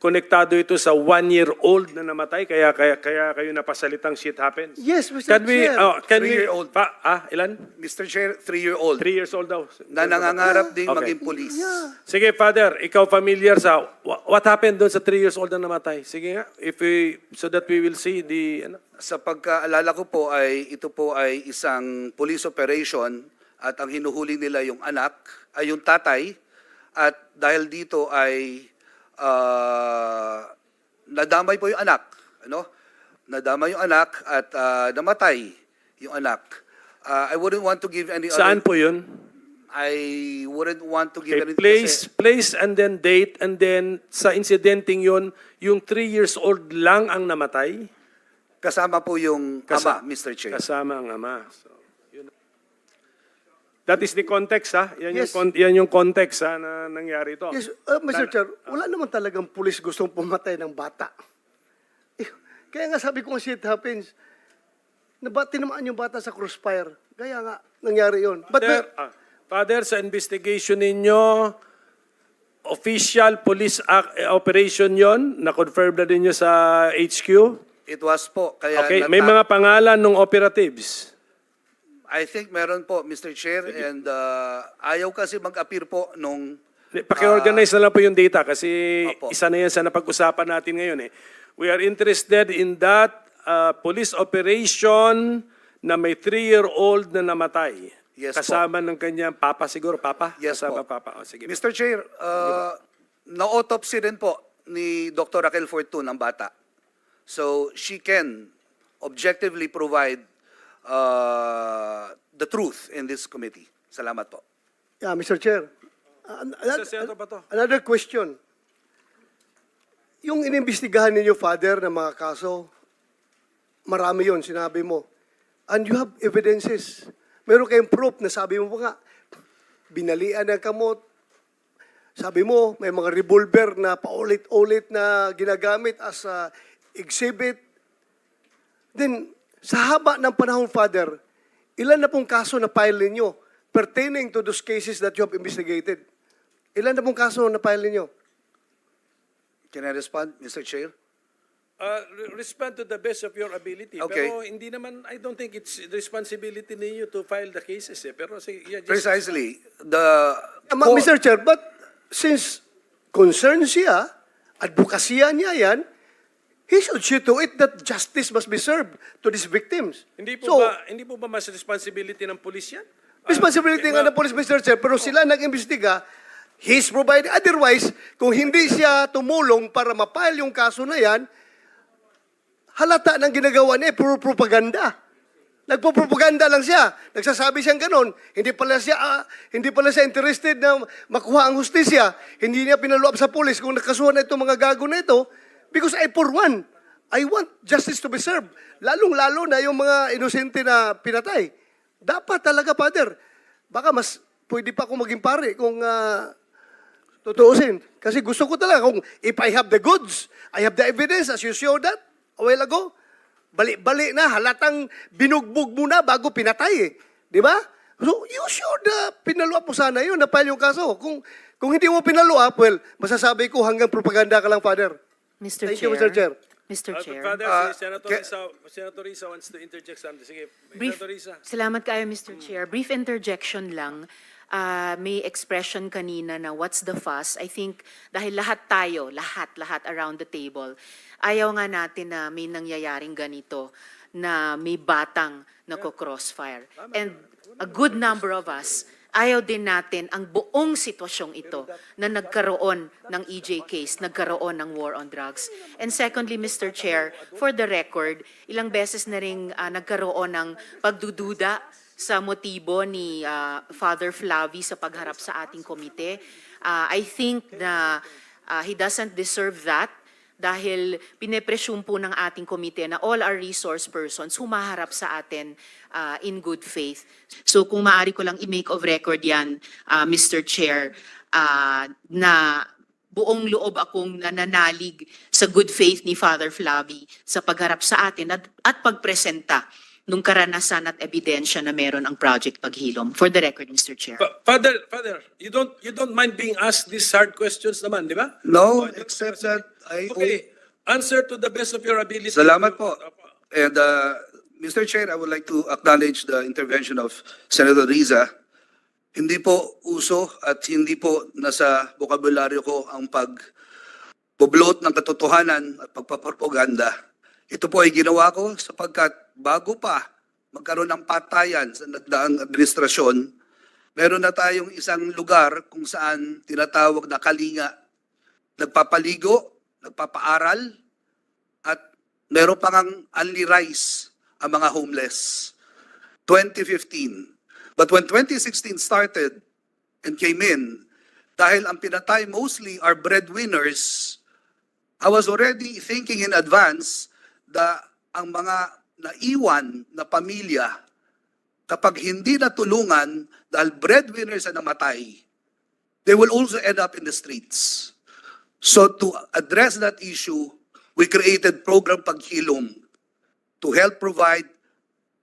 konektado ito sa 1-year-old na namatay, kaya kayo napasalitang shit happens? Yes, Mr. Chair. Can we, 3-year-old. ilan? Mr. Chair, 3-year-old 3 years old daw. na nangangarap ding Okay. maging police. Sige, Father, ikaw familiar sa what happened doon sa 3 years old na namatay? Sige nga, so that we will see the... Sa pagkaalala ko po ay ito po ay isang police operation at ang hinuhuli nila yung anak, ay yung tatay, at dahil dito ay nadamay po yung anak, ano? Nadamay yung anak at namatay yung anak. I wouldn't want to give any Saan po yun? I wouldn't want to give Okay, any place and then date, and then sa incidenting yun, yung 3 years old lang ang namatay? kasama po yung ama, Mr. Chair. Kasama ang ama. So, yun. That is the context, ha? Yan, Yes. yan yung context, ha, na nangyari ito. Yes, Mr. Chair, wala naman talagang pulis gustong pumatay ng bata. Kaya nga sabi ko, shit happens. Tinamaan yung bata sa crossfire. Kaya nga, nangyari yun. But Father, sa investigation ninyo, official police operation yon, na-confirm na ninyo sa HQ? It was po. Kaya Okay, may mga pangalan ng operatives. I think meron po, Mr. Chair, and ayaw kasi mag-appear po nung... Paki-organize na lang po yung data kasi Opo. isa na yan sa napag-usapan natin ngayon. We are interested in that police operation na may 3-year-old na namatay. Yes, kasama ng kanyang papa siguro, papa? Yes, kasama po. papa. O, sige. Mr. Chair, na-autopsy rin po ni Dr. Raquel Fortun ang bata. So she can objectively provide the truth in this committee. Salamat po. yeah, Mr. Chair. Sa Senator ba to? Another question. Yung inimbestigahan ninyo, Father, ng mga kaso, marami yon, sinabi mo. And you have evidences. Meron kayong proof na sabi mo pa nga, binalian ng kamot. Sabi mo, may mga revolver na paulit-ulit na ginagamit as a exhibit. Then, sa haba ng panahon, Father, ilan na pong kaso na file ninyo pertaining to those cases that you have investigated? Ilan na pong kaso na file ninyo? Can I respond, Mr. Chair? Respond to the best of your ability. Okay. Pero hindi naman, I don't think it's the responsibility ninyo to file the cases. Pero sige, yeah, just... Precisely. Mr. Chair, but since concerned siya, advokasya niya yan, he should see to it that justice must be served to these victims. Hindi po ba mas responsibility ng pulis yan? Responsibility nga ng police, Mr. Chair, pero sila nag-imbestiga, he's provided. Otherwise, kung hindi siya tumulong para mapile yung kaso na yan, halata ng ginagawa niya, puro propaganda. Nagpo-propaganda lang siya. Nagsasabi siyang ganon. Hindi pala siya interested na makuha ang hustisya. Hindi niya pinaluap sa pulis kung nakasuhan na itong mga gago na ito. Because for one, I want justice to be served. Lalong-lalo na yung mga inosente na pinatay. Dapat talaga, Father. Baka mas pwede pa akong maging pare kung tutuusin. Kasi gusto ko talaga kung if I have the goods, I have the evidence as you showed that a while ago. Balik-balik na, halatang binugbog mo na bago pinatay eh. Di ba? So, you should pinaluap mo sana yun, na-file yung kaso. Kung hindi mo pinaluap, well, masasabi ko hanggang propaganda ka lang, Father. Mr. Thank Chair. you, Mr. Chair. Mr. Chair. Father, si Senator Risa wants to interject something. Sige, Senator Risa. Salamat kayo, Mr. Chair. Brief interjection lang. May expression kanina na what's the fuss. I think dahil lahat tayo, lahat around the table, ayaw nga natin na may nangyayaring ganito na may batang nako-crossfire. And a good number of us, ayaw din natin ang buong sitwasyong ito na nagkaroon ng EJ case, nagkaroon ng war on drugs. And secondly, Mr. Chair, for the record, ilang beses na rin nagkaroon ng pagdududa sa motibo ni Father Flavi sa pagharap sa ating komite. I think na he doesn't deserve that dahil pinepresume po ng ating komite na all our resource persons humaharap sa atin in good faith. So kung maaari ko lang i-make of record yan, Mr. Chair, na buong loob akong nananalig sa good faith ni Father Flavi sa pagharap sa atin at pagpresenta nung karanasan at ebidensya na meron ang Project Paghilom. For the record, Mr. Chair. Father, you don't mind being asked these hard questions naman, di ba? No, except that Okay. Answer to the best of your ability. Salamat po. And Mr. Chair, I would like to acknowledge the intervention of Senator Riza. Hindi po uso at hindi po nasa bokabularyo ko ang pagbublot ng katotohanan at pagpapropaganda. Ito po ay ginawa ko sapagkat bago pa magkaroon ng patayan sa nagdaang administrasyon, meron na tayong isang lugar kung saan tinatawag na kalinga. Nagpapaligo, nagpapaaral, at meron pa ngang only rice ang mga homeless. 2015. But when 2016 started and came in, dahil ang pinatay mostly are breadwinners, I was already thinking in advance na ang mga naiwan na pamilya, kapag hindi natulungan dahil breadwinners na namatay, they will also end up in the streets. So to address that issue, we created Program Paghilom to help provide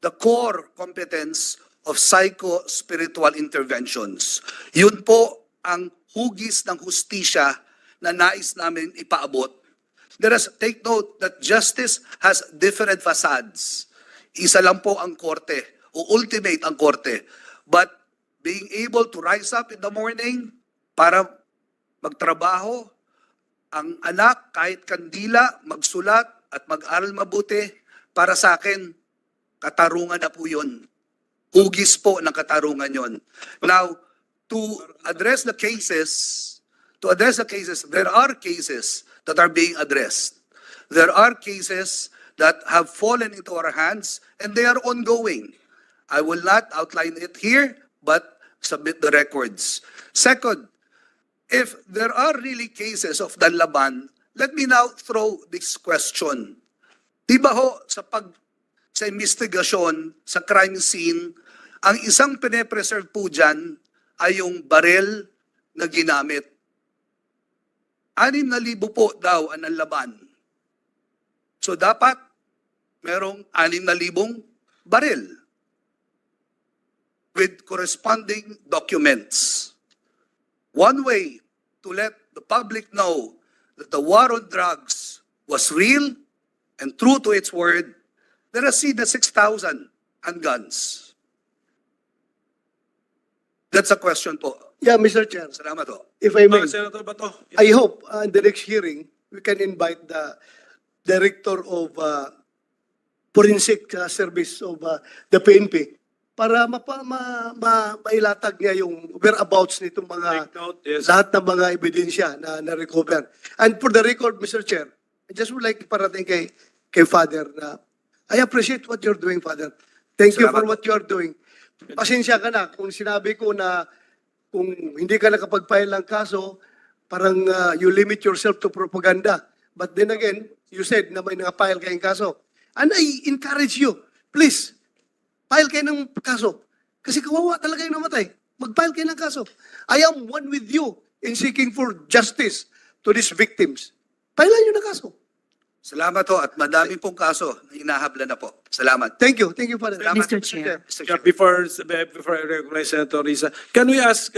the core competence of psycho-spiritual interventions. Yun po ang hugis ng hustisya na nais namin ipaabot. Let us take note that justice has different facades. Isa lang po ang korte, o ultimate ang korte. But being able to rise up in the morning para magtrabaho, ang anak kahit kandila, magsulat at mag-aral mabuti, para sa akin, katarungan na po yun. Hugis po ng katarungan yon. Now, to address the cases, there are cases that are being addressed. There are cases that have fallen into our hands and they are ongoing. I will not outline it here, but submit the records. Second, if there are really cases of danlaban, let me now throw this question. Di ba ho, sa investigasyon, sa crime scene, ang isang pine-preserve po dyan ay yung barel na ginamit. 6,000 po daw ang nanlaban. So dapat merong 6,000 barel with corresponding documents. One way to let the public know that the war on drugs was real and true to its word, let us see the 6,000 handguns. That's a question po. Yeah, Mr. Chair, Salamat po. if I may, Senator Bato. I hope in the next hearing, we can invite the Director of Forensic Service of the PNP para mailatag niya yung whereabouts nitong mga Take note, yes. lahat ng mga ebidensya na na-recover. And for the record, Mr. Chair, I just would like to parating kay Father na I appreciate what you're doing, Father. Thank you for Salamat. what you're doing. Pasensya ka na kung sinabi ko na kung hindi ka nakapag-file ng kaso, parang you limit yourself to propaganda. But then again, you said na may nakapile kayong kaso. And I encourage you, please, file kayo ng kaso. Kasi kawawa talaga yung namatay. Mag-file kayo ng kaso. I am one with you in seeking for justice to these victims. Filean nyo ng kaso. Salamat po at madami pong kaso na inahabla na po. Salamat. Thank you, Father. Salamat, Mr. Chair. Mr. Yeah, Chair. before I recognize Senator Risa, can we ask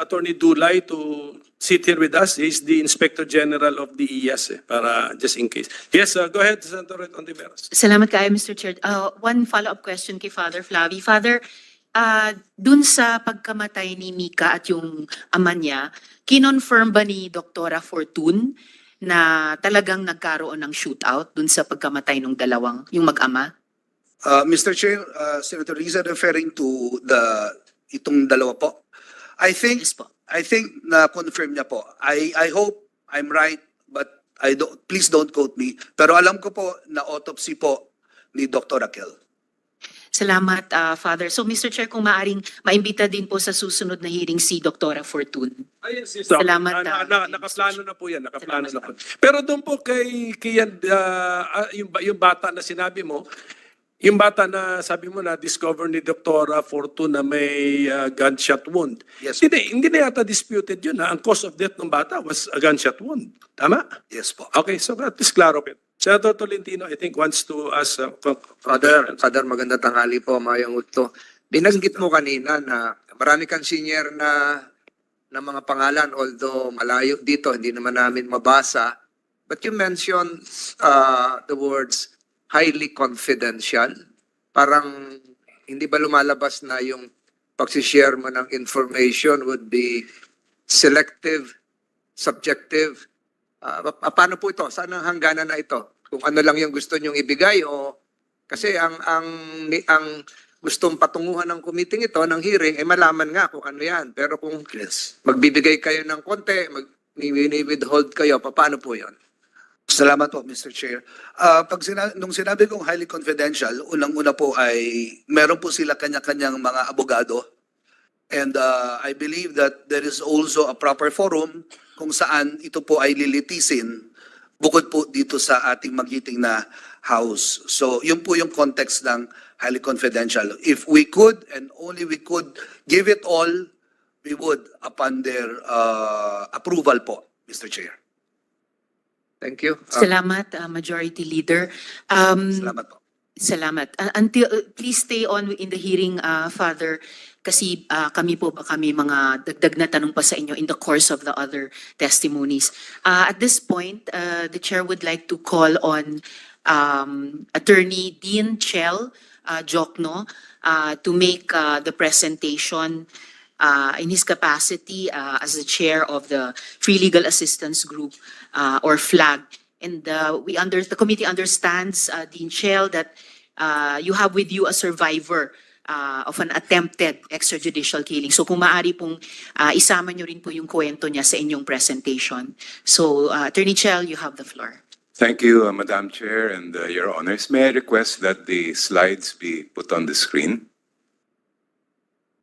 Attorney Dulay to sit here with us? He's the Inspector General of the IAS, para just in case. Yes, go ahead, Senator Ontiveros. Salamat kayo, Mr. Chair. One follow-up question kay Father Flavi. Father, dun sa pagkamatay ni Mika at yung ama niya, kinonfirm ba ni Doktora Fortune na talagang nagkaroon ng shootout dun sa pagkamatay ng dalawang, yung mag-ama? Mr. Chair, Senator Riza referring to itong dalawa po. I think Yes po. na confirm niya po. I hope I'm right, but please don't quote me. Pero alam ko po na autopsy po ni Dr. Raquel. Salamat, Father. So, Mr. Chair, kung maaring maimbita din po sa susunod na hearing si Doktora Fortune. Yes. Salamat, Nakaplano na po yan. Nakaplano Salamat, na po. Pero doon po kay yan, yung bata na sinabi mo, yung bata na sabi mo na discover ni Dr. Fortune na may gunshot wound. Yes. Hindi na yata disputed yun. Ang cause of death ng bata was a gunshot wound. Tama? Yes po. Okay, so at least clarify. Senator Tolentino, I think, wants to ask... Father, maganda tanghali po, Mayang Utto. Binanggit mo kanina na marami kang senior na ng mga pangalan, although malayo dito, hindi naman namin mabasa. But you mentioned the words highly confidential. Parang hindi ba lumalabas na yung pag-share mo ng information would be selective, subjective? Paano po ito? Saan ang hangganan na ito? Kung ano lang yung gusto nyong ibigay o kasi ang gustong patunguhan ng committee ito, ng hearing, malaman nga kung ano yan. Pero kung magbibigay kayo ng konti, withhold kayo, paano po yon? Salamat po, Mr. Chair. Nung sinabi kong highly confidential, unang-una po ay meron po sila kanya-kanyang mga abogado. And I believe that there is also a proper forum kung saan ito po ay lilitisin bukod po dito sa ating magiting na house. So yun po yung context ng highly confidential. If we could and only we could give it all, we would upon their approval po, Mr. Chair. Thank you. Salamat, Majority Leader. Salamat po. Salamat. Please stay on in the hearing, Father, kasi kami mga dagdag na tanong pa sa inyo in the course of the other testimonies. At this point, the Chair would like to call on Attorney Dean Chel Jokno to make the presentation in his capacity as the chair of the Free Legal Assistance Group or FLAG. And the committee understands, Dean Chel, that you have with you a survivor of an attempted extrajudicial killing. So kung maaari pong isama nyo rin po yung kwento niya sa inyong presentation. So Attorney Chel, you have the floor. Thank you, Madam Chair and Your Honors. May I request that the slides be put on the screen?